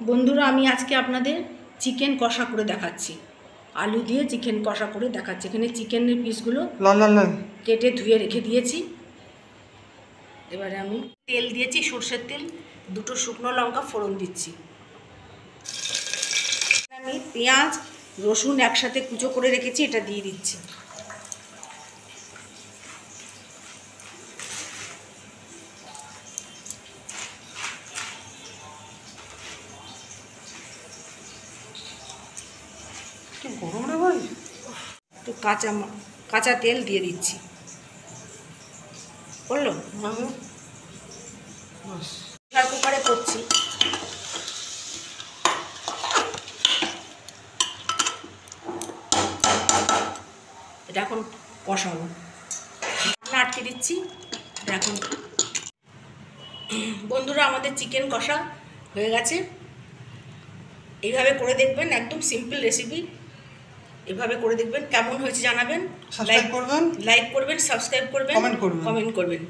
বন্ধুরা, আমি আজকে আপনাদের চিকেন কষা করে দেখাচ্ছি। আলু দিয়ে চিকেন কষা করে দেখাচ্ছি। এখানে চিকেনের পিসগুলো কেটে ধুয়ে রেখে দিয়েছি। এবারে আমি তেল দিয়েছি, সর্ষের তেল, দুটো শুকনো লঙ্কা ফোড়ন দিচ্ছি। আমি পেঁয়াজ রসুন একসাথে কুচো করে রেখেছি, এটা দিয়ে দিচ্ছি। গরম রে ভাই, একটু কাঁচা তেল দিয়ে দিচ্ছি। বললো প্রেসার কুকারে করছি। এটা এখন কষাবো, আটকে দিচ্ছি। এটা এখন বন্ধুরা, আমাদের চিকেন কষা হয়ে গেছে। এইভাবে করে দেখবেন, একদম সিম্পল রেসিপি। এভাবে করে দেখবেন, কেমন হয়েছে জানাবেন। সাবস্ক্রাইব করবেন, লাইক করবেন, সাবস্ক্রাইব করবেন, কমেন্ট করবেন। কমেন্ট করবেন।